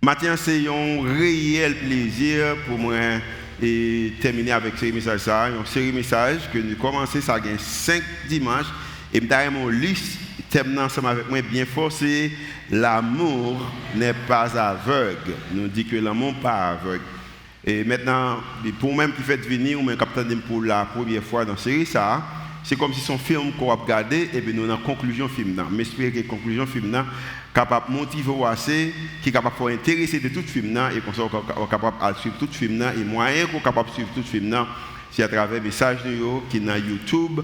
Maintenant, c'est un réel plaisir pour moi et terminer avec ce message. Une série de messages que nous commençons, ça a 5 dimanches. Et je vais mon liste, terminer ensemble avec moi bien fort, c'est l'amour n'est pas aveugle. Nous dit que l'amour n'est pas aveugle. Et maintenant, pour même qui fait venir, ou même capitaine pour la première fois dans la série, ça, c'est comme si son film qu'on a regardé, et bien nous avons une conclusion film. Mais j'espère que la conclusion film capable de motiver assez, qui est capable de intéresser de tout film et qu'on soit capable de suivre tout film et moyen qu'on capable de suivre tout film c'est à travers les messages qui sont dans YouTube,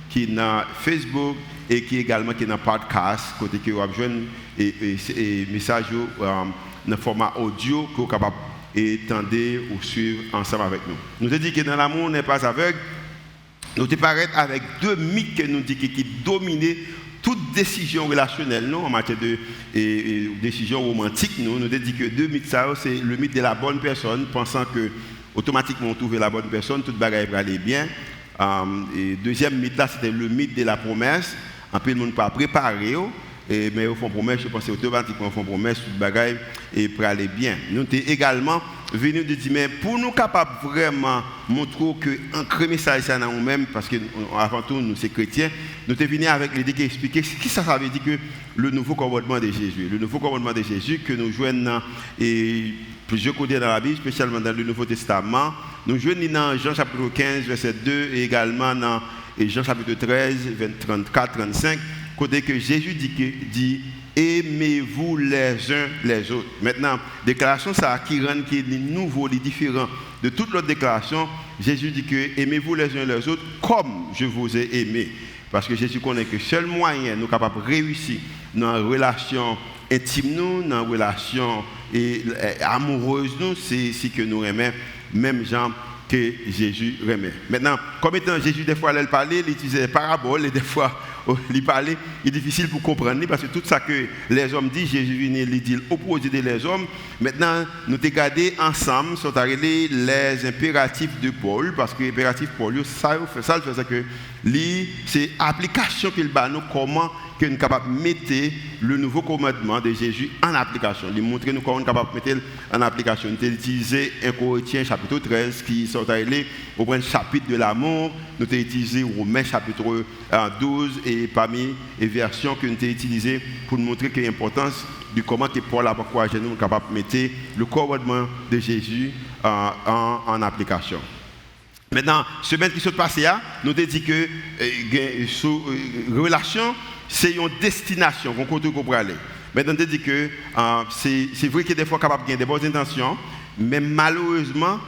qui sont dans Facebook et qui également qui dans podcast côté que vous avez et messages dans format audio que vous capable d'étendre ou suivre ensemble avec nous. Nous avons dit que dans l'amour n'est pas aveugle. Nous te paraître avec 2 mythes que nous dit qui dominent toute décision relationnelle non, en matière de décision romantique. Nous avons dit que 2 mythes, c'est le mythe de la bonne personne, pensant que automatiquement on trouve la bonne personne, toute bagaille va aller bien. Et deuxième mythe là, c'était le mythe de la promesse. Un peu le monde pas préparé. Mais au fond promesse, je pense automatiquement au fond promesse, toute bagaille et pour aller bien. Nous sommes également venus de dire mais pour nous capables vraiment montrer que ancrer message ça dans nous-mêmes parce que avant tout nous sommes chrétiens, nous sommes venus avec l'idée qui expliquait ce qui ça veut dire que le nouveau commandement de Jésus, le nouveau commandement de Jésus que nous joignons et plusieurs côtés dans la Bible, spécialement dans le Nouveau Testament, nous joignons dans Jean chapitre 15 verset 2 et également dans Jean chapitre 13 34 35 côté que Jésus dit aimez-vous les uns les autres. Maintenant, déclaration ça qui rend qui est nouveau, les différent de toute l'autre déclaration. Jésus dit que aimez-vous les uns les autres comme je vous ai aimé. Parce que Jésus connaît que seul moyen nous capables de réussir dans une relation intime nous, dans une relation amoureuse nous, c'est si que nous aimons même gens que Jésus remet. Maintenant, comme étant Jésus, des fois, il parlait, il utilisait des paraboles, et des fois, il parlait, il est difficile pour comprendre, parce que tout ça que les hommes disent, Jésus vient, il dit opposé des hommes. Maintenant, nous te gardé ensemble, sont arrivés les impératifs de Paul, parce que l'impératif Paul, ça fait que c'est l'application qu'il bat nous, comment que nous sommes capables de mettre le nouveau commandement de Jésus en application. Il montre nous comment nous sommes capables de mettre en application. Nous avons utilisé 1 Corinthiens chapitre 13 qui sont allés au premier chapitre de l'amour. Nous avons utilisé Romains chapitre 12 et parmi les versions que nous avons utilisées pour nous montrer qu'il y a l'importance de comment que Paul a encouragé nous capables de mettre le commandement de Jésus en application. Maintenant, semaine qui s'est passée, nous avons dit que relation, c'est une destination qu'on compte pour aller. Maintenant, on dit que c'est vrai qu'il y a des fois capable de gagner des bonnes intentions, mais malheureusement,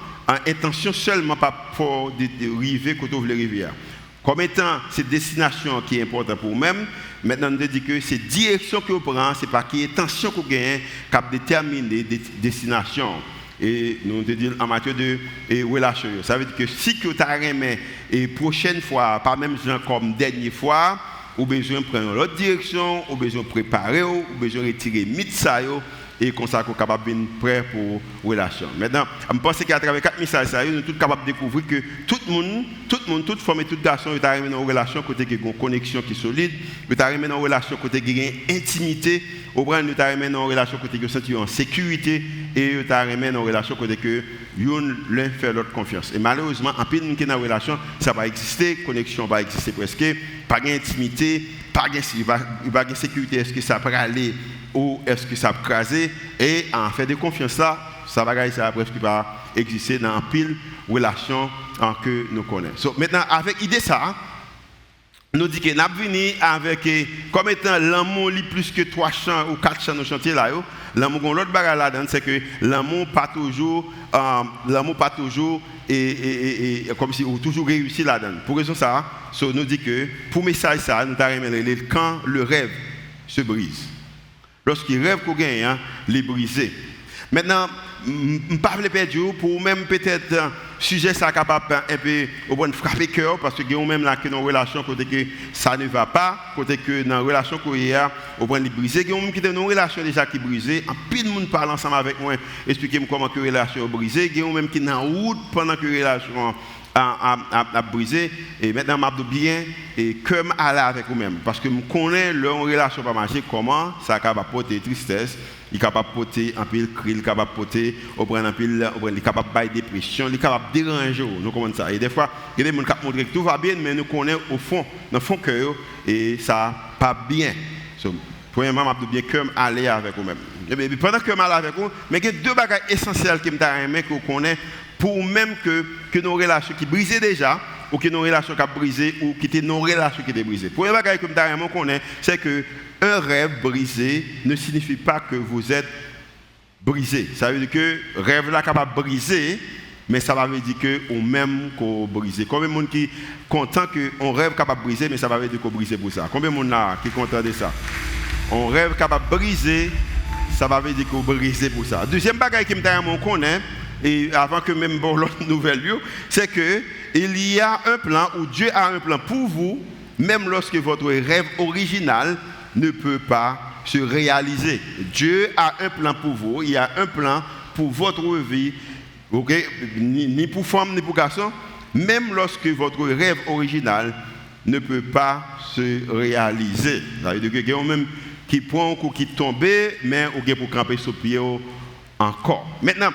intention seulement pas pour arriver quand on veut arriver. Comme étant cette destination qui est importante pour nous-mêmes, maintenant on dit que c'est direction que vous prenez, c'est pas qui intention que vous gagnez qui détermine des destinations. Et nous dit en matière de relation. Ça veut dire que si vous avez aimé et prochaine fois, pas même comme dernière fois, ou besoin de prendre l'autre direction, ou besoin de préparer, ou besoin de retirer mitsa et comme ça qu'on capable de prêt pour relation. Maintenant, je pense qu'à travers 4 messages, nous sommes tous capables de découvrir que tout le monde, toute femme et tout garçon, ils arrivent dans une relation côté qui a une connexion qui est solide, ils arrivent dans une relation côté qui a une intimité, ils arrivent dans une relation côté qui sont en sécurité et ils arrivent dans une relation côté que l'un fait l'autre confiance. Et malheureusement, en plus de dans une relation, ça va exister, connexion va exister presque, pas d'intimité, pas de sécurité, est-ce que ça peut aller ou est-ce que ça peut craser et en fait de confiance ça va presque pas exister dans une pile relation que nous connaissons. Maintenant avec l'idée ça nous dit que nous venons avec comme étant l'amour plus que 3 chants ou 4 chants au chantier là l'amour l'autre bagarre là-dedans c'est que l'amour pas toujours et comme si on toujours réussi là-dedans. Pour raison ça nous dit que pour message ça nous avons quand le rêve se brise. Lorsqu'il rêve qu'on gagne, les briser. Maintenant, je ne parle pas perdre pour même peut-être sujet ça capable un peu au point de frapper cœur parce que nous même là que dans relation côté que ça ne va pas, côté que dans relation qu'on y a au point de briser, nous même qui dans relation déjà qui brisée, en pile monde parle ensemble avec moi, expliquez-moi comment que relation brisée, nous même qui dans route pendant que relation à briser. Et maintenant, je bien et que je aller avec vous-même. Parce que je connais leur relation pas marcher, comment ça capable porter tristesse, il est capable de porter un peu cri, il est capable de porter, il est capable de dépression, il est capable de déranger. Nous comprenons ça. Et des fois, il y a des gens qui montrent que tout va bien, mais nous connaissons au fond, dans le fond cœur, et ça pas bien. Premièrement, je bien que aller avec vous-même. Pendant que je aller avec vous, mais il y a deux bagages essentiels que je connais pour même que nos relations qui brisent déjà, ou que nos relations qui brisées, ou qui étaient nos relations qui étaient brisées. Pour les bagages que je connais, c'est que un rêve brisé ne signifie pas que vous êtes brisé. Ça veut dire que le rêve là capable de briser, mais ça veut dire que on même qu'on brisé. Combien de monde qui content que on rêve capable de briser, mais ça veut dire qu'on brisé pour ça. Combien de monde là qui content de ça? On rêve capable de briser, ça veut dire qu'on brisé pour ça. Deuxième bagage qui me connaît, et avant que même bon l'autre nouvelle, c'est que il y a un plan où Dieu a un plan pour vous, même lorsque votre rêve original ne peut pas se réaliser. Dieu a un plan pour vous, il y a un plan pour votre vie, okay? Ni pour femme ni pour garçon, même lorsque votre rêve original ne peut pas se réaliser. Ça veut dire qu'il y a même qui prend un coup qui tombe, mais ou pour camper sur pied encore. Maintenant,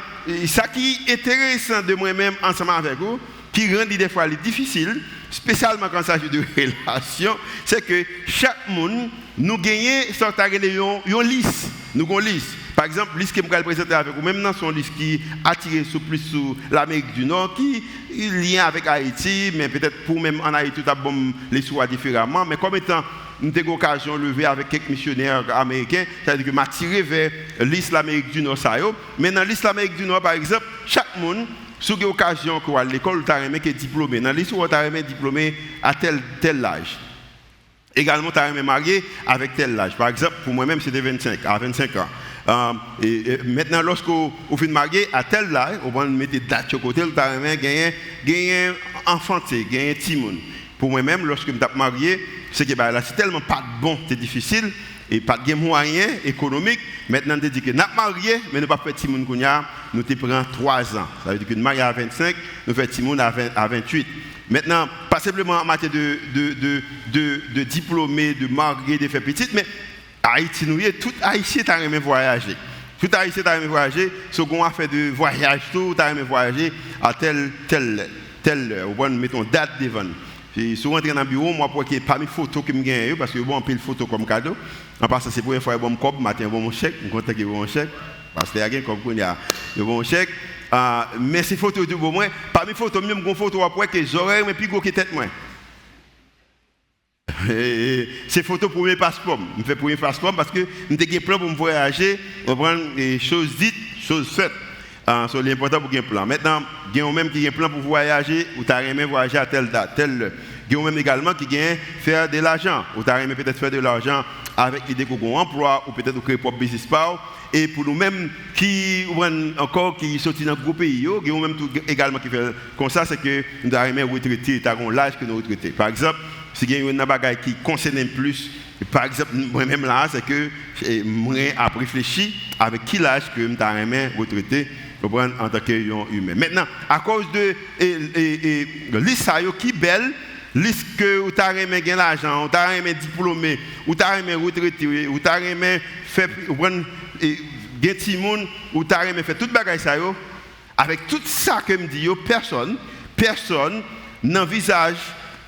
ça qui est intéressant de moi-même ensemble avec vous, qui rend des fois difficile, spécialement quand il s'agit de relations, c'est que chaque monde, nous gagnons une liste. Nous avons une liste. Par exemple, la liste que je vais présenter avec vous, même dans son liste qui attire plus sur l'Amérique du Nord, qui est lien avec Haïti, mais peut-être pour même en Haïti, tout a les choix différemment. Mais comme étant nous avons l'occasion de lever avec quelques missionnaires américains, c'est-à-dire que m'a tiré vers l'Amérique du Nord. Mais dans l'Amérique du Nord, par exemple, chaque monde, si vous avez l'occasion de à l'école, vous avez est diplômé. Dans l'histoire, vous avez diplômé à tel âge. Également, vous avez marié avec tel âge. Par exemple, pour moi-même, c'était 25 ans. Et maintenant, lorsque vous êtes marié à tel âge, vous mettez date sur côté, vous avez gagné enfanté, gagné timoun. Pour moi-même, lorsque je suis marié, c'est que là, c'est tellement pas bon, c'est difficile, et pas de moyens économiques. Maintenant, on dit que nous sommes mariés, mais nous ne pouvons pas faire Timoun Kounia, nous te prenons 3 ans. Ça veut dire que nous mariés à 25, nous faisons Timoun à 28. Maintenant, pas simplement en matière de diplômés, de mariés, de faire petites, mais Haïti, tout Haïtien est arrivé voyager. Tout Haïtien est arrivé voyager, ce qu'on a fait de voyage, tout est arrivé voyager à telle heure. Ou mettons date devant. Si vous rentrez dans le bureau, moi, pour qu'il y ait pas mes photos que je gagne, parce que bon, pile photo comme cadeau. En passant, c'est pour une fois, je vais me matin, mon chèque, je suis content que mon chèque, parce qu'il y a quelqu'un comme il y a mon chèque. Mais ces photos de bon, parmi les photos, même une photo après que les oreilles, mais plus gros que tête, moi. Ces photos pour mes passeports. Je fais pour mes passeports parce que je suis plan pour me voyager, pour prendre des choses dites, choses faites. C'est l'important pour un plan. Maintenant, il y a même qui a un plan pour voyager, ou tu as aimé voyager à telle date, telle. Il y a même également qui a faire de l'argent, ou tu as aimé peut-être faire de l'argent avec l'idée qu'on a un emploi, ou peut-être créer propre business power. Et pour nous-mêmes qui encore qui sortent dans le groupe pays, il y a même tout également qui fait comme ça, c'est que nous avons aimé retraiter, nous avons l'âge que nous retraiter. Par exemple, si il y a une bagaille qui concerne plus, par exemple, moi-même là, c'est que moi à réfléchir avec qui l'âge que nous avons aimé retraiter. En tant qu'humain. Maintenant, à cause de liste qui est belle, liste que vous avez aimé gagner l'argent, vous avez aimé diplômé, vous avez aimé retraité, vous avez aimé faire gagner Timoun, vous avez aimé faire toute bagaille ça, avec tout ça que me dit, personne n'envisage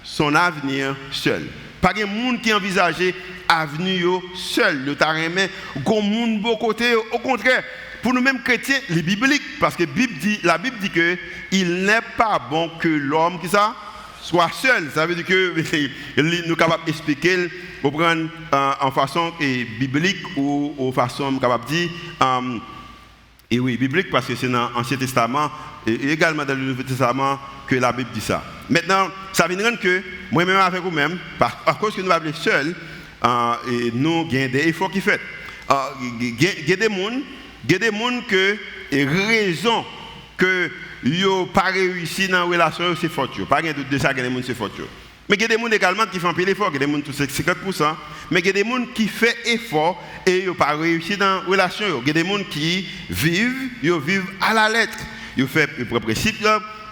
son avenir seul. Pas de monde qui envisage l'avenir seul. Vous avez aimé grand monde beau côté, au contraire. Pour nous-mêmes chrétiens, les bibliques, parce que la Bible dit que il n'est pas bon que l'homme qui ça soit seul. Ça veut dire que nous sommes capables d'expliquer en façon biblique ou en façon capable de dire et oui biblique parce que c'est dans l'Ancien Testament et également dans le Nouveau Testament que la Bible dit ça. Maintenant, ça veut dire que moi-même avec vous-même, à cause que nous sommes seuls, et nous avons des efforts qui fait. Il y a des gens que raison que yo pas réussi dans la relation c'est faute. Pas de doute de ça que les gens c'est faute. Mais il y a des gens également qui font un peu l'effort, il y a des gens qui 50%, mais il y a des gens qui font effort et ils n'ont pas réussi dans la relation. Il y a des gens qui vivent à la lettre. ils font le principe.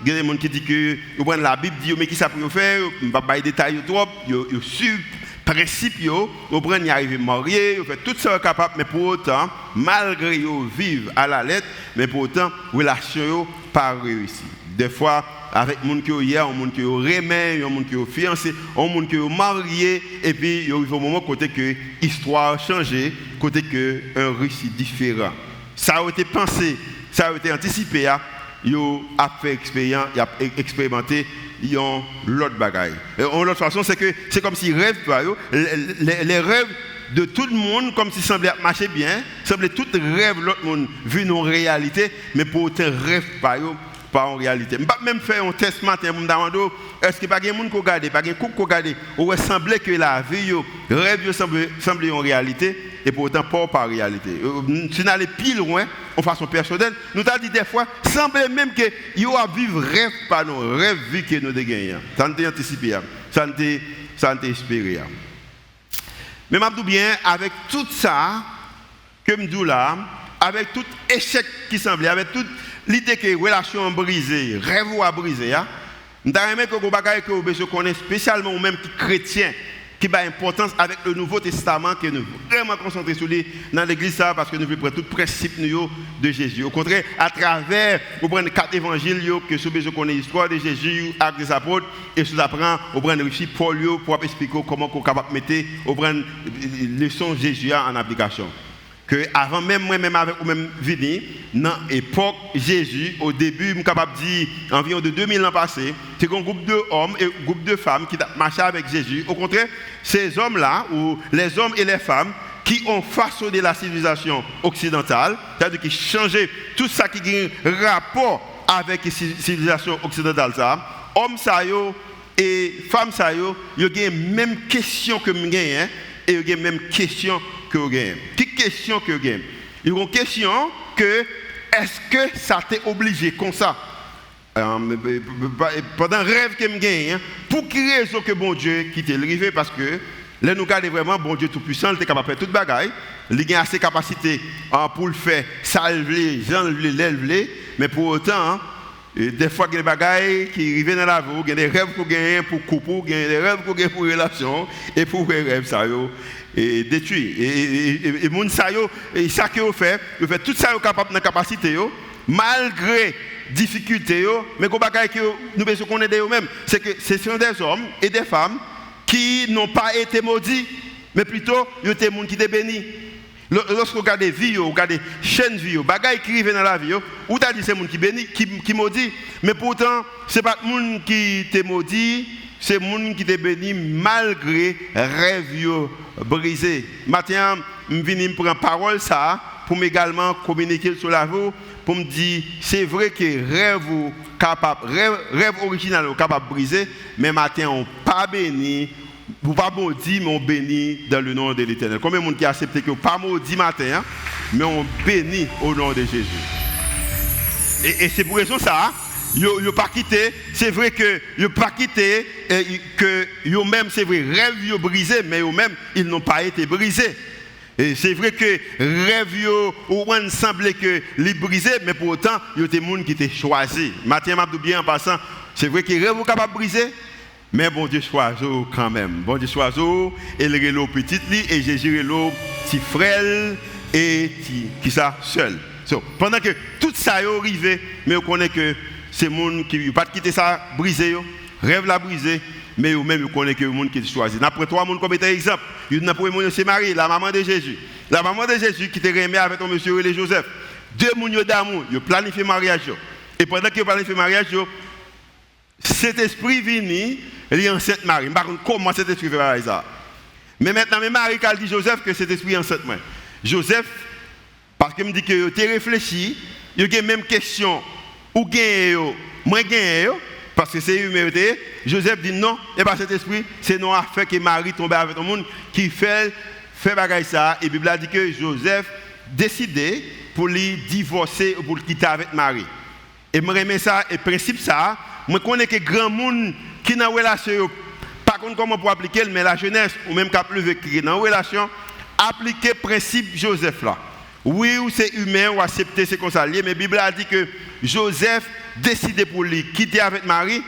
Il y a des gens qui disent que ils prennent la Bible, disent mais qui ça pour faire, je ne vais pas détailler trop, ils suivent le principe, ils prennent y arriver mariés, ils font tout ça capable, mais pour autant, malgré qu'ils vivent à la lettre, mais pour autant, la relation n'a pas réussi. Des fois, avec les gens qui sont hier, les gens qui sont remis, les gens qui sont fiancés, les gens qui sont mariés, et puis il y a un moment côté que l'histoire a changé, côté que un récit différent. Ça a été pensé, ça a été anticipé, il a fait expérience, il a expérimenté l'autre bagaille. De l'autre façon, c'est comme si rêve, les rêves de tout le monde, comme si semblait marcher bien, semblait tout rêve l'autre monde vu nos réalités, mais pour autant rêve pas en réalité. Je ne vais pas même faire un test matin pour me demander est-ce qu'il n'y a pas de monde qui regarde, pas de couple qui regarde, ou semblait que la vie, rêve semblait en réalité, et pour autant pas en réalité. Si on allait plus loin, en façon personnelle, nous avons dit des fois, semblait même que nous avons vivre rêve pas nos rêve vie que nous avons gagné. Ça nous a anticipé, ça nous a espéré. Mais je dis bien, avec tout ça, que je dis là, avec tout échec qui semblait, avec toute l'idée que la relation brisée, rêve à briser, je aimé que vous connaissez spécialement ou même qui chrétien, qui a importance avec le Nouveau Testament, que nous vraiment concentrés sur lui dans l'église, parce que nous voulons prendre tout principe de Jésus. Au contraire, à travers, vous prenez 4 évangiles, que vous connaissez l'histoire de Jésus, actes des apôtres, et vous apprenez, vous prenez aussi Paul pour expliquer comment vous êtes capable de mettre, vous prenez leçon de Jésus en application. Que avant même moi-même avec vous-même venir, dans l'époque Jésus, au début, je suis capable de dire, environ de 2000 ans passés, c'est un groupe de hommes et un groupe de femmes qui marchaient avec Jésus. Au contraire, ces hommes-là, ou les hommes et les femmes, qui ont façonné la civilisation occidentale, c'est-à-dire qui changeaient tout ça qui a un rapport avec la civilisation occidentale, ça, hommes ça et femmes ça, ils ont les mêmes questions que moi, et ils ont les mêmes questions que vous gagnez. Quelle question que vous gagnez? Ils ont une question que est-ce que ça t'est obligé comme ça? Pendant un rêve que je gagne, pour quelle raison que bon Dieu qui t'est arrivé? Parce que là nous regardons vraiment bon Dieu tout-puissant, il est capable de faire toute bagaille. Il a assez de capacité pour le faire, salver, l'enlever, mais pour autant, des fois, il y a des bagailles qui arrivent dans la vie, il y a des rêves qu'on gagne pour couple, il y a des rêves qu'on gagne pour relation, et pour les rêves, ça et détruit. Et moun sa yo, et ça que vous fait tout ça capable dans capacité yo, malgré difficultés yo, mais qu'on bagaille que nous besoin connaître eux même, c'est que ce sont des hommes et des femmes qui n'ont pas été maudits, mais plutôt ils étaient monde qui étaient bénis. Lorsque vous regardez vie, vous regardez chaîne vie, bagaille qui arrivent dans la vie, ou t'as dit c'est monde qui béni, qui maudit, mais pourtant c'est pas monde qui t'est maudit. C'est les gens qui te béni malgré les rêves brisés. Maintenant, je viens prendre parole ça pour également communiquer sur la vie, pour me dire c'est vrai que rêve original est capable de briser, mais maintenant on pas béni, vous pas maudit, mais on béni dans le nom de l'Éternel. Combien de gens qui acceptent que pas maudit matin, mais on béni au nom de Jésus. Et c'est pour raison ça. Ils n'ont pas quitté, c'est vrai que ils n'ont pas quitté, que eux-mêmes, c'est vrai, rêve ils brisé, mais eux-mêmes, ils n'ont pas été brisés. Et c'est vrai que rêve ou on semblait que les brisés, mais pour autant, il y a des gens qui étaient choisis. Mathieu m'a dit bien en passant, c'est vrai que rêve sont capables de briser, mais bon Dieu choisit quand même. Bon Dieu choisit, et il est petit et Jésus est le petit frère et qui ça seul. So, pendant que tout ça est arrivé, mais on connaît que c'est les gens qui n'ont pas quitté ça, brisé, rêve la brisé, mais eux-mêmes ils connaissent que les gens qui choisissent. Après 3 gens comme exemple, il y a premier c'est Marie, la maman de Jésus. La maman de Jésus qui était remis avec ton monsieur et Joseph. 2 gens d'amour, ils planifié le mariage. Et pendant qu'ils planifié le mariage, cet esprit vient, il est enceinte Marie. Par contre, comment cet esprit fait ça? Mais maintenant, Marie a dit Joseph que cet esprit est enceinte. Joseph, parce qu'il me dit que tu réfléchi, il y a les mêmes questions. Ou gagne moi gagne parce que c'est humain. Joseph dit non, et pas cet esprit, c'est non affaire que Marie tombe avec tout le monde qui fait bagaille ça. Et la Bible a dit que Joseph décidé pour lui divorcer ou pour le quitter avec Marie. Et moi remets ça et principe ça, moi connais que grand monde qui dans relation pas comment pour appliquer mais la jeunesse ou même qui a plus vécu dans relation appliquer principe Joseph là. Oui, ou c'est humain, ou accepter, c'est comme ça. Mais la Bible a dit que Joseph décidait pour lui quitter avec Marie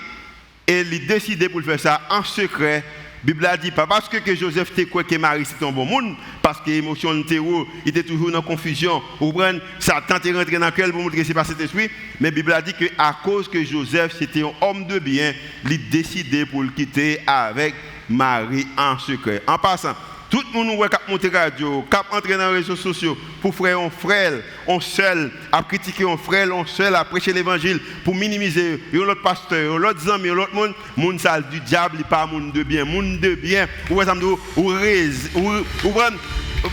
et il décidait pour le faire ça en secret. La Bible a dit pas parce que Joseph était quoi que Marie c'était un bon monde, parce que l'émotion était où, il était toujours dans confusion. Ou bien, Satan est rentré dans le cœur pour montrer que ce n'est pas cet esprit. Mais la Bible a dit qu'à cause que Joseph c'était un homme de bien, il décidait pour le quitter avec Marie en secret. En passant, tout le monde qui monte radio, qui entrer dans les réseaux sociaux pour frère, on seul, à critiquer on frère, on seul, à prêcher l'évangile, pour minimiser l'autre pasteur, l'autre ami, l'autre monde sale du diable, il pas monde de bien, monde de bien. Ou ça me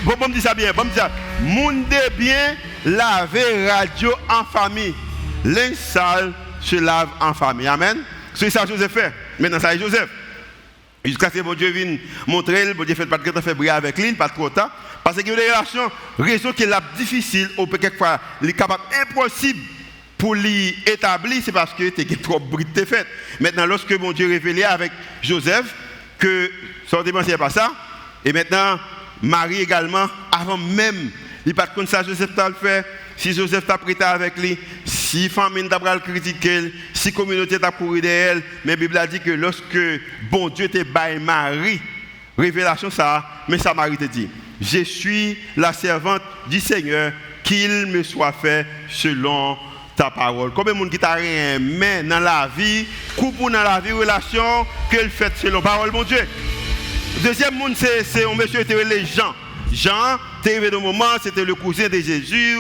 bon dit ça bien, bon dit ça. Monde de bien, laver radio en famille. Linge sale se lave en famille. Amen. C'est ça que Joseph fait. Maintenant ça est Joseph. Jusqu'à ce que bon Dieu vienne montrer, bon Dieu fait pas de temps février avec lui, pas trop tard. Parce qu'il y a des relations, raison qui est difficile, ou peut quelquefois, il est capable, impossible pour lui établir, c'est parce que tu es trop brute fait. Maintenant, lorsque bon Dieu révélé avec Joseph, que son dépensier pas ça, et maintenant, Marie également, avant même, il pas comme ça, Joseph t'a le fait. Si Joseph t'a prêté avec lui, si famille t'a le critiquer, si communauté t'a couru d'elle, mais la Bible a dit que lorsque bon Dieu te baille Marie, révélation ça, mais ça Marie te dit, je suis la servante du Seigneur, qu'il me soit fait selon ta parole. Combien de monde qui t'a rien mais dans la vie, coupe dans la vie, relation, qu'elle fait selon parole, mon Dieu. Deuxième monde, c'est un monsieur qui était Jean. Jean, t'es arrivé dans le moment, c'était le cousin de Jésus,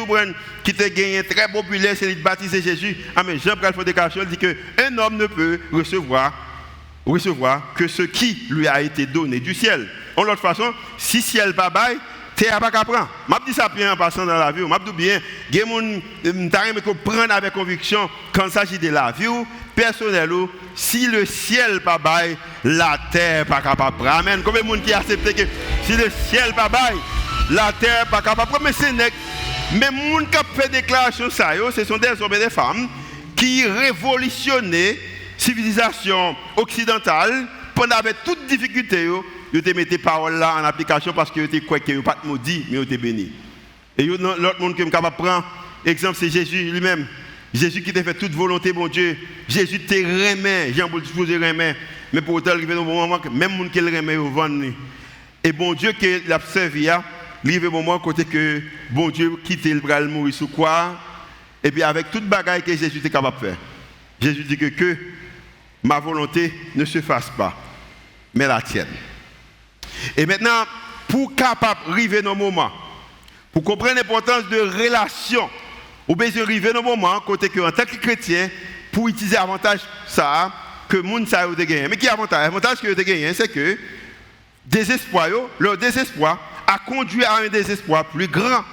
qui t'a gagné très populaire, c'est lui baptisé Jésus. Ah mais Jean prend la déclaration, il dit qu'un homme ne peut recevoir que ce qui lui a été donné du ciel. En l'autre façon, si ciel pas bail, t'es pas qu'à prendre. M'a dit ça bien en passant dans la vie, m'a dit bien, il y a des gens qui prennent avec conviction quand il s'agit de la vie personnelle, si le ciel pas bail, la terre pas capable prendre. Amen. Combien de monde qui accepte que si le ciel pas bail, la terre pas capable prendre, mais c'est nèg. Mais les gens qui fait déclaration ça, ce sont des hommes et des femmes qui révolutionnaient la civilisation occidentale pendant avec toutes difficultés. Ils te mettaient paroles là en application parce que ils croient qu'ils n'ont pas de maudit, mais ils étaient bénis. Et l'autre monde qui est capable de prendre, exemple, c'est Jésus lui-même. Jésus qui t'a fait toute volonté, bon Dieu. Jésus t'a remis, Jean-Paul supposé remis. Mais pour autant, il arrive au moment que même les gens qui le remet, ils vendent. Et bon Dieu qui l'a servi, il arrive au moment côté que bon Dieu quitte le bras, le mourir sous quoi. Et puis avec toute bagaille que Jésus était capable de faire. Jésus dit que ma volonté ne se fasse pas, mais la tienne. Et maintenant, pour capable arriver dans le moment, pour comprendre l'importance de relation, ou bien arriver dans le moment, côté que en tant que chrétien, pour utiliser l'avantage ça, que le monde a gagné. Mais qui avantage? L'avantage que vous avez gagné, c'est que leur désespoir a conduit à un désespoir plus grand.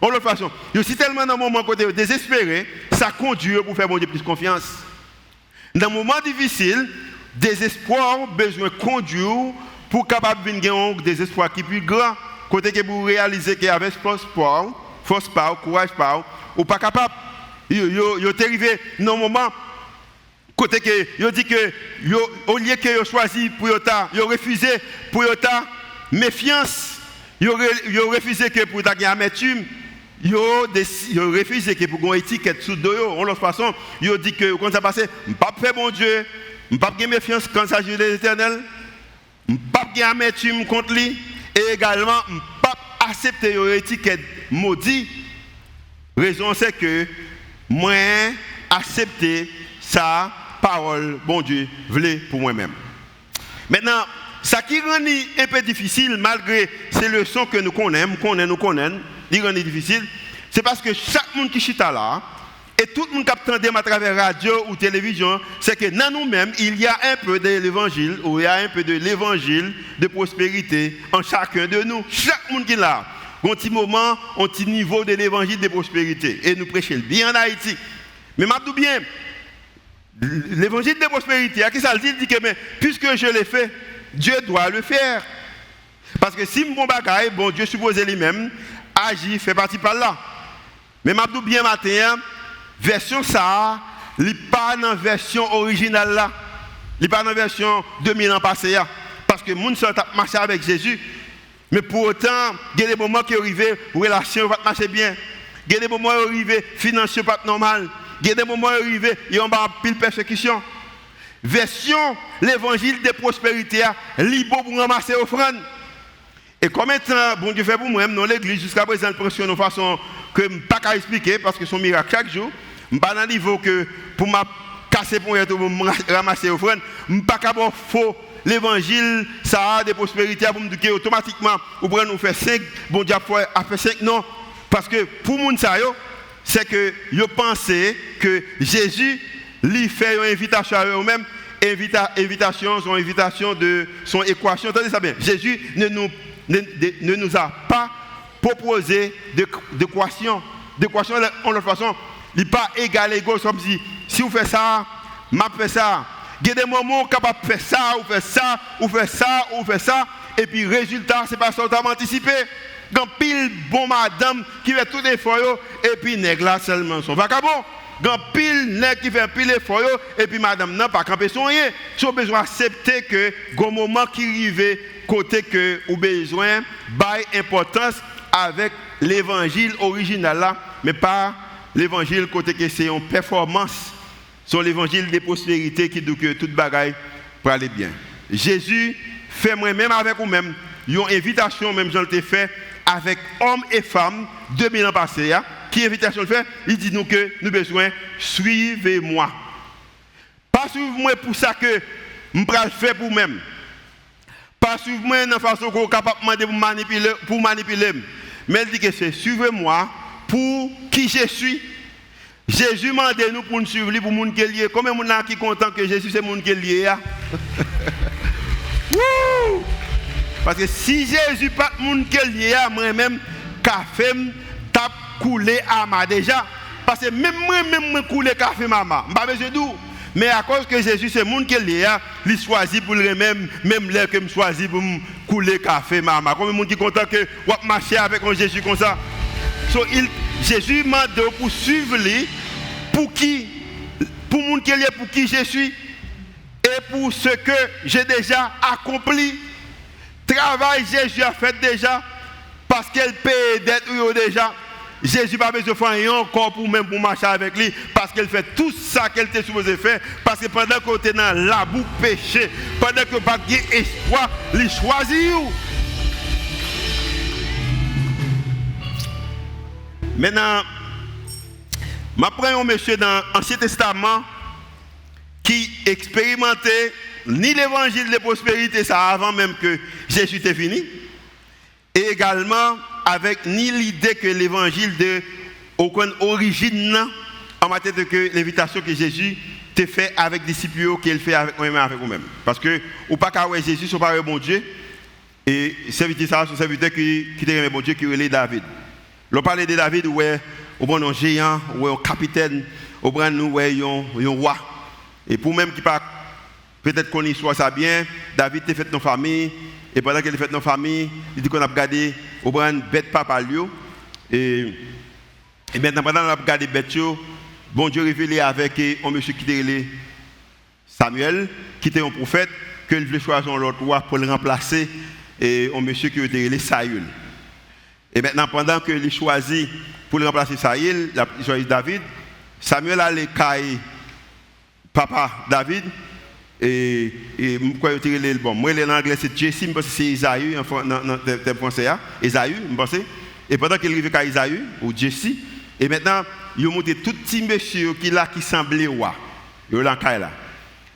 En l'autre façon, il y a aussi tellement dans le moment côté désespéré, ça conduit pour faire bon Dieu plus confiance. Dans un moment difficile, désespoir besoin de conduire pour capable de gagner un désespoir qui est plus grand. Côté que vous réalisez qu'avec force pas, courage pas, ou pas capable. Vous êtes arrivé dans un moment côté que vous dit que au lieu que vous choisi pour vous refusé pour méfiance, vous refusé que pour gagner amertume. Vous refusé que pour une étiquette sous deux. En l'autre façon, vous dit que quand ça passe, je ne peux pas faire bon Dieu, je ne peux pas gagner méfiance quand il s'agit de l'Éternel. Je ne peux pas gagner amertume contre lui. Et également, je ne peux pas accepter une étiquette maudite. Raison c'est que moi, accepter sa parole, bon Dieu, voulait pour moi-même. Maintenant, ça qui rend un peu difficile, malgré ces leçons que nous connaissons, il rend difficile, c'est parce que chaque monde qui chita là, et tout le monde qui entend à travers radio ou télévision, c'est que dans nous-mêmes, il y a un peu de l'évangile, ou il y a un peu de l'évangile de prospérité en chacun de nous. Chaque monde qui est là, un petit moment, un petit niveau de l'évangile de prospérité. Et nous prêchons bien en Haïti. Mais je dis bien, l'évangile de prospérité, à qui ça le dit? Il dit que mais, puisque je l'ai fait, Dieu doit le faire. Parce que si mon bagaille, bon Dieu suppose lui-même, agit, fait partie par là. Mais je dis bien matin, version ça, il n'est pas dans la version originale là. Il n'est pas dans la version 2000 ans passé. Parce que les gens qui marché avec Jésus, Mais pour autant, il y a des moments qui arrivent, relation va marcher bien. Il y a des moments qui arrivent, financier pas normal. Il y a des moments qui arrivent, il y a une pile persécution. Version l'évangile de prospérité, libre pour ramasser offrande. Et combien de temps, bon Dieu fait pour moi, dans l'église, jusqu'à présent, je prends de façon que je ne peux pas expliquer, parce que son miracle chaque jour, je ne suis pas dans le niveau que pour me casser pour ramasser offrande, je ne peux pas faux l'évangile, ça a des prospérités pour me dire automatiquement, ou pour nous faire 5, bon Dieu a fait 5, non. Parce que pour les gens, c'est que je pensais que Jésus lui fait une invitation à eux-mêmes, invitation, son invitation de son équation. Attendez ça bien, Jésus ne nous a pas proposé d'équation. D'équation, en l'autre façon, il n'est pas égal égaux, comme si vous faites ça, m'a fait ça. Il y a des moments où on est capable de faire ça, ou faire ça, ou faire ça, ou faire ça, et puis résultat, ce n'est pas ça qu'on a anticipé. Quand pile bon madame qui fait tout l'effort, et puis nègre là seulement son vagabond. Quand pile nègre qui fait pile l'effort, et puis madame n'a pas campé son rien. Si on a besoin d'accepter que, au moment qui arrive, côté que vous avez besoin, bail importance avec l'évangile original là, mais pas l'évangile côté que c'est une performance. C'est l'évangile des prospérités qui dit que toute bagaille pour aller bien. Jésus fait moi-même avec vous-même une invitation, même j'en ai fait avec hommes et femmes 2000 ans passés. Qui invitation le fait? Il dit nous que nous avons besoin, suivez-moi. Pas suivez-moi pour ça que je vais faire pour moi-même. Pas suivez-moi de façon qu'on est capable de pour manipuler. Mais il dit que c'est suivez-moi pour qui je suis. Jésus m'a demandé nous pour nous suivre, pour nous qui est lié. Combien de gens qui sont contents que Jésus c'est monde qui est lié? Parce que si Jésus n'est pas monde qui est lié, moi-même, café tape coulé à ma déjà. Parce que même moi coulé café maman, je n'ai pas besoin d'où. Mais à cause que Jésus c'est monde qui est lié, il choisit pour le même l'air que je choisis pour couler café maman. Combien de gens qui sont contents que je marcher avec un Jésus comme ça? Jésus m'a demandé pour suivre lui, pour qui? Pour mon qui est pour qui je suis et pour ce que j'ai déjà accompli. Travail Jésus a fait déjà parce qu'elle paye d'être déjà. Jésus n'a pas besoin de faire rien encore pour même pour marcher avec lui parce qu'elle fait tout ça qu'elle était supposée faire parce que pendant qu'on était dans la boue péché, pendant que pas espoir, il choisit. Maintenant, je prends un monsieur dans l'Ancien Testament qui expérimentait ni l'évangile de prospérité, ça avant même que Jésus était fini, et également avec ni l'idée que l'évangile de aucune origine en matière de que l'invitation que Jésus t'a fait avec les disciples qu'il fait avec moi-même avec vous-même. Parce que, ou pas qu'à Jésus, son père bon Dieu, et serviteur ça, son serviteur qui était bon Dieu, qui relève David. L'on parlait de David, où on prend un géant, où un capitaine, on prend nous, un roi. Et pour même qui pas peut-être qu'on y soit ça bien, David a fait nos familles, et pendant qu'il a fait nos familles, il dit qu'on a regardé, on prend bête papa lui, et maintenant pendant qu'on a regardé bête, bon Dieu révélé avec un monsieur qui était Samuel, qui était un prophète, qu'il voulait choisir un autre roi pour le remplacer, et un monsieur qui était Saül. Et maintenant, pendant que il choisit pour le remplacer Saül, il a choisi David, Samuel a les cailles papa David, et pourquoi il a le bon. Moi, en anglais, c'est Jesse, je pense que c'est Isaïe, dans le français, Isaïe, je pense. Et pendant qu'il arrive à Isaïe, ou Jesse, et maintenant, il a monté tout petit monsieur qui semblait roi. Il a là.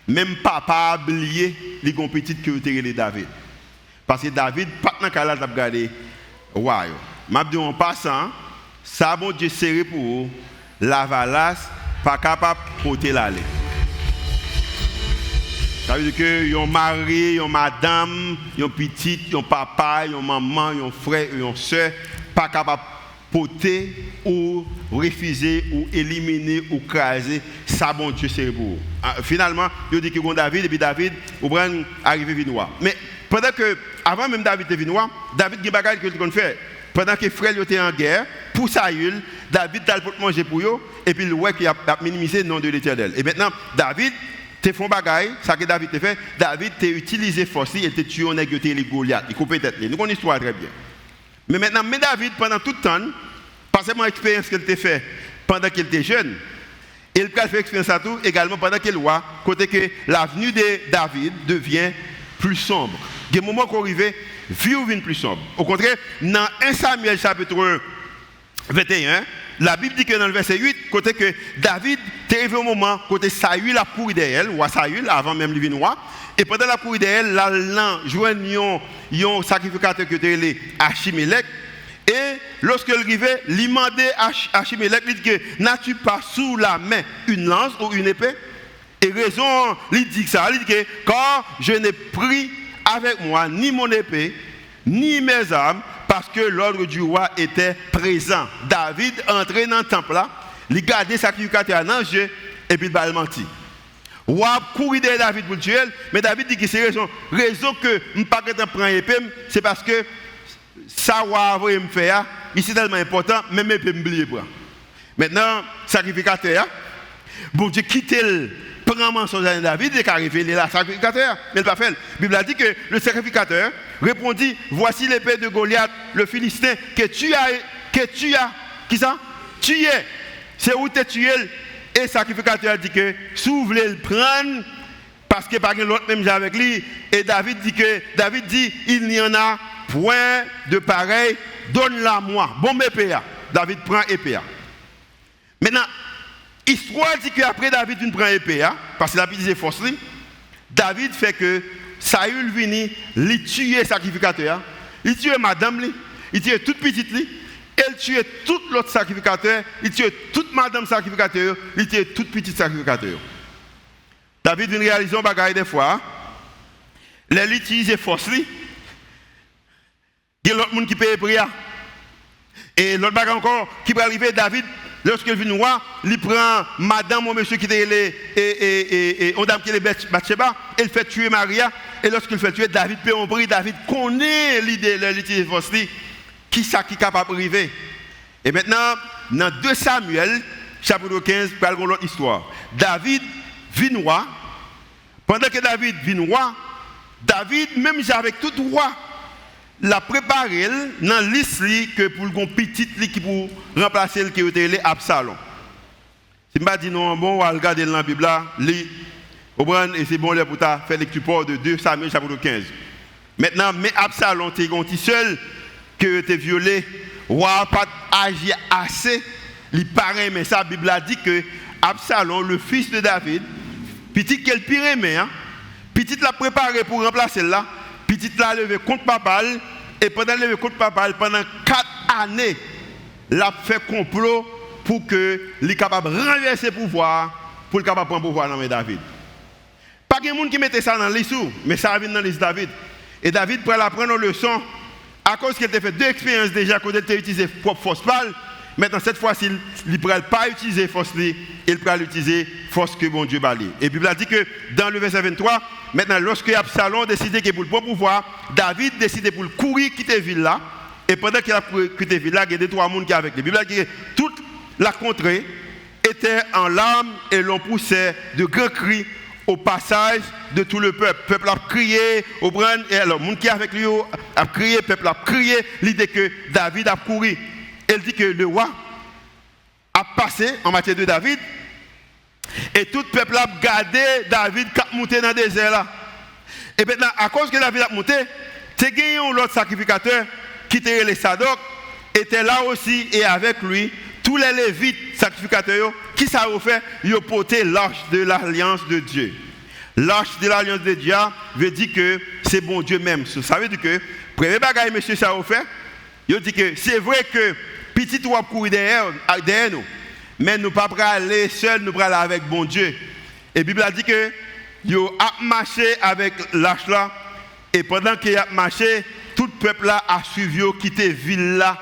Même papa a oublié les petites que il a David. Parce que David, pas dans le cas là, il a regardé roi. Je dis en passant, ça bon Dieu serré pour vous, la valasse, pas capable de porter l'aller. Ça veut dire que yon mari, yon madame, yon petite, yon papa, yon maman, yon frère, yon soeur, pas capable de porter ou refuser ou éliminer ou craser, ça bon Dieu serré pour vous. Finalement, il dit que David, et puis David, ou prend arrivé vinois. Mais pendant que, avant même David était vinois, David a des bagages qu'il fait. Pendant que les frères étaient en guerre, pour Saül, David a le manger pour eux, et puis le roi qui a minimisé le nom de l'Éternel. Et maintenant, David, tu fais un bagaille, ça que David te fait, David t'a utilisé force, il t'a tué, on a guetté les Goliath, il coupait tête. Nous connaissons l'histoire très bien. Mais maintenant, David, pendant tout le temps, pas seulement l'expérience qu'il t'a fait pendant qu'il était jeune, il a fait expérience à tout également pendant qu'il est roi, côté que l'avenue de David devient plus sombre. Il y a des moments qu'on arrive, vie devient plus sombre. Au contraire, dans 1 Samuel chapitre 21, la Bible dit que dans le verset 8, côté que David est arrivé au moment, côté Saül a couru derrière, roi Saül, avant même le roi, et pendant la cour d'elle, là, joignent un sacrificateur qui était Achimelech. Et lorsqu'il arrivait, il demandait à Achimelech, il dit que n'as-tu pas sous la main une lance ou une épée? Et raison, il dit ça, il dit que car je n'ai pris avec moi ni mon épée, ni mes armes, parce que l'ordre du roi était présent. David entrait dans le temple là, il gardait le sacrificateur dans le jeu, et puis il a menti. Roi courir derrière David pour le tuer, mais David dit que c'est raison que je ne pas prendre épée, c'est parce que ça roi va me faire, c'est tellement important, même épée me oublier prendre. Maintenant, sacrificateur, bon Dieu quitte le prend mensonge à David et qui a révélé la sacrificateur, mais il n'a pas fait. La Bible a dit que le sacrificateur répondit, voici l'épée de Goliath, le Philistin, que tu as, qui ça? Tu es, c'est où tu es tué. Et le sacrificateur dit que si vous voulez le prendre, parce que pas l'autre même avec lui, et David dit, il n'y en a point de pareil, donne-la moi. Bon, épée. David prend épée. Maintenant, l'histoire dit qu'après David prend épée, parce qu'il a utilisé force, David fait que Saül vient, il tue le sacrificateur, il tue madame, il tue toute petite, il tue tout l'autre sacrificateur, il tue toute madame sacrificateur, il tue toute petite sacrificateur. David vient réaliser un bagage des fois, il utilise force, il y a l'autre monde qui paye prière. Et l'autre bagage encore qui peut arriver, David, lorsqu'il vient voir, il prend madame ou monsieur qui était et on dame qui est Bathsheba, il fait tuer Maria, et lorsqu'il fait tuer, David peut en prier, David connaît l'idée de l'utiliser force, qui ça qui est capable d'arriver. Et maintenant, dans 2 Samuel, chapitre 15, parlons de l'autre histoire. David vient roi. Pendant que David vient roi, David, même avec tout roi, l'a préparé dans la liste que pour le petit qui pour remplacer le qui était Absalom. Si je dis non, bon, on va regarder dans la Bible là, et c'est bon pour faire lecture de 2 Samuel chapitre 15. Maintenant, mais Absalom, tu es seul que tu es violé, roi pas agi assez, il paraît, mais ça, la Bible a dit que Absalom, le fils de David, petit qu'elle pire aimé, petit l'a préparé pour remplacer là, petit l'a levé contre papa, et pendant levé contre papa, pendant 4 années, l'a fait complot pour que il capable de renverser le pouvoir, pour le capable de prendre le pouvoir dans David. Pas de monde qui mettait ça dans le liste, mais ça vient dans le liste de David. Et David pour apprendre une leçon, à cause qu'il a fait 2 expériences déjà, quand il a utilisé propre force pâle, maintenant cette fois-ci, il ne pourra pas utiliser force, il pourra utiliser force que bon Dieu balait. Et la Bible a dit que dans le verset 23, maintenant lorsque Absalom décidé que pour le bon pouvoir, David décidé pour le courir quitter la ville là, et pendant qu'il a quitté la ville là, il y a 2-3 personnes qui avec lui. La Bible a dit que toute la contrée était en larmes et l'on poussait de grands cris au passage de tout le peuple. Le peuple a crié, et alors, le monde qui est avec lui a crié, le peuple a crié, l'idée que David a couru. Elle dit que le roi a passé en matière de David, et tout le peuple a gardé David qui a monté dans le désert là. Et maintenant, à cause que David a monté, tu as gagné l'autre sacrificateur qui était les Sadok, était là aussi, et avec lui, tous les Lévites sacrificateurs, qui ça a fait? Ils ont porté l'arche de l'alliance de Dieu. L'arche de l'alliance de Dieu veut dire que c'est bon Dieu même. Ça veut dire que, premier bagage, monsieur, ça a fait, il dit que c'est vrai que petit ou courir derrière nous, mais nous ne pouvons pas aller seuls, nous pouvons aller avec bon Dieu. Et la Bible a dit que ils ont marché avec l'arche là, et pendant qu'ils ont marché, tout le peuple là a suivi, quitté la ville là.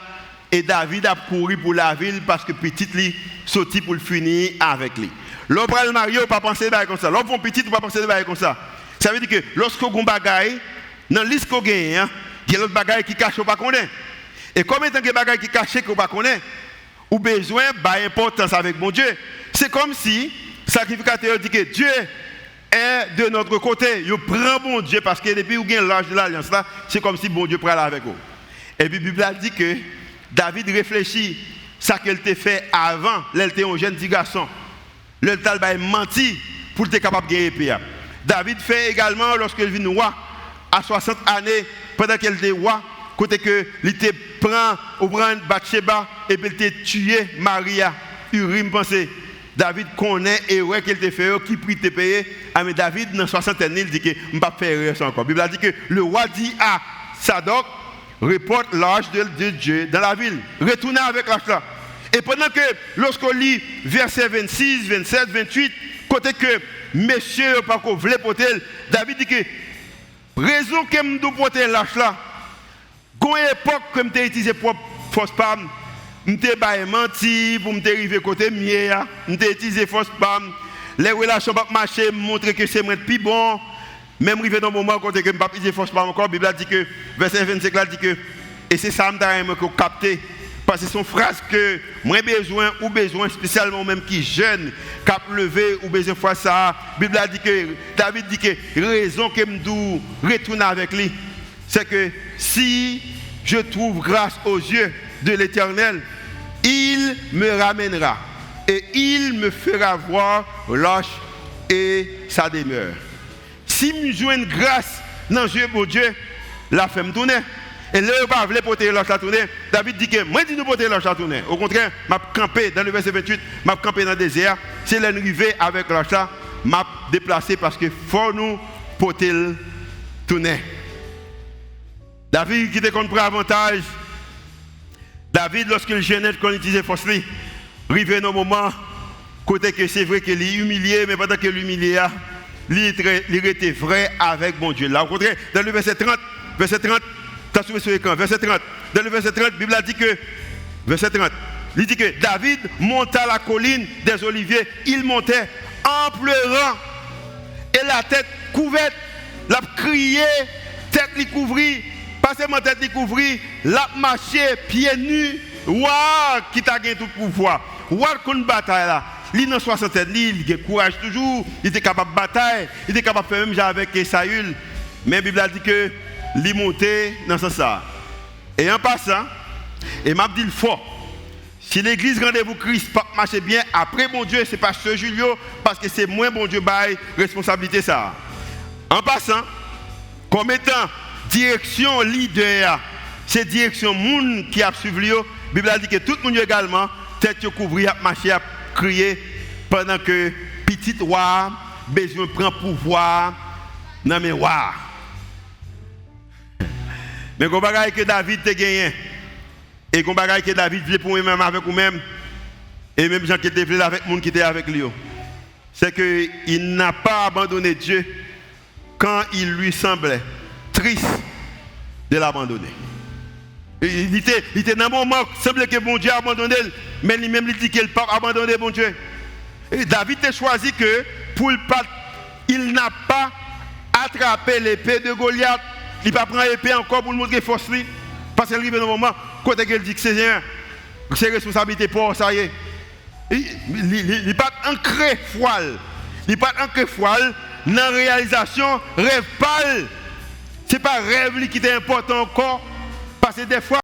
Et David a couru pour la ville parce que petit lui sorti pour le finir avec lui. L'homme le marié, on pas penser comme ça. L'homme petit, on pas penser comme ça. Ça veut dire que lorsqu'on a un bagaille, dans la liste qu'on gagne, il y a l'autre bagaille qui cache ou pas connaît. Et comme étant que bagaille qui cache qu'on pas connaît, ou besoin d'importance avec mon Dieu. C'est comme si le sacrificateur dit que Dieu, est de notre côté. Il prend bon Dieu parce que depuis qu'il y a l'âge de l'alliance là, c'est comme si bon Dieu prenait avec vous. Et puis la Bible a dit que David réfléchit ça qu'elle t'a fait avant, elle était un jeune petit garçon. Le tal a menti pour être capable de gagner épée. David fait également lorsqu'il vient roi à 60 années pendant qu'elle était roi, côté que il te prend Bathsheba et puis il te tué Maria. Urim pensait David connaît et ouais qu'elle te fait qui prie te payer. Mais David dans 60 ans il dit que ne pas faire ça encore. La Bible a dit que le roi dit à Sadok reporte l'arche de Dieu dans la ville. Retournez avec l'arche là. Et pendant que lorsqu'on lit versets 26, 27, 28, côté que messieurs pas qu'on voulait porter, David dit que raison que me dois porter l'arche là. Quand époque que me utilisé pour fausse femme, me menti pour me arriver côté mien, me utilisé fausse femme, les relations pas marcher, montrer que c'est moi le plus bon. Même arrivé dans le moment quand je ne pas utiliser fausse femme encore, la Bible dit que verset 25 là dit que et c'est ça que capter parce que c'est une phrase que moi besoin spécialement même qui jeune cap levé ou besoin fois ça. La Bible a dit que David dit que raison que me retourner avec lui c'est que si je trouve grâce aux yeux de l'Éternel, il me ramènera et il me fera voir l'arche et sa demeure. Si je joue une grâce dans les yeux de Dieu, la fait me tourner. Et là, je ne pas porter l'arche à tourner. David dit que moi, je ne porter l'arche à tourner. Au contraire, je vais camper dans le verset 28, je vais camper dans le désert. C'est l'arrivée avec l'arche là, je vais déplacer parce qu'il faut nous porter le tourner. David qui te compte pour avantage. David, lorsqu'il gênait, quand il utilisait force, arrivé dans un moment, côté que c'est vrai qu'il est humilié, mais pendant qu'il l'humiliait, il était vrai avec mon Dieu. Là, au contraire, dans le verset 30, t'as soumis sur l'écran, verset 30. Dans le verset 30, la Bible a dit que, verset 30, il dit que David monta la colline des Oliviers, il montait en pleurant, et la tête couverte, l'a crié, tête lui couvrit, pas seulement tête lui couvrit, l'a marché, pieds nus, waouh, qui t'a gagné tout pouvoir. Waouh, qu'on bataille là. Il dans 60 ans, il a courage toujours, il était capable de bataille, il était capable de faire même avec Saül. Mais la Bible a dit que il montait dans ce sens. Et en passant, et m'a dit le fort. Si l'église rendez-vous Christ marche bien, après mon Dieu, c'est pas ce Julio, parce que c'est moi, bon Dieu, bail responsabilité ça. En passant, comme étant direction leader, c'est direction monde qui a suivi, la Bible a dit que tout le monde également, tête couvrir, marcher, crier, pendant que petit roi, besoin prend pouvoir, dans mes rois. Mais qu'on bagaille que David te gagné, et qu'on bagaille que David voulait pour lui-même avec vous-même, et même Jean qui était venu avec le monde qui était avec lui, c'est qu'il n'a pas abandonné Dieu quand il lui semblait triste de l'abandonner. Il était dans un moment, il semblait que bon Dieu a abandonné, mais lui-même il dit qu'il n'a pas abandonné bon Dieu. Et David a choisi que pour il n'a pas attrapé l'épée de Goliath. Il ne va pas prendre l'épée encore pour le montrer force. Parce qu'il arrive dans un moment, quand il dit que c'est responsabilité pour ça y est. Il n'est pas ancré foile. Il n'est pas ancré foile dans la réalisation, rêve pâle. Ce n'est pas rêve qui est important encore. Parce que des fois,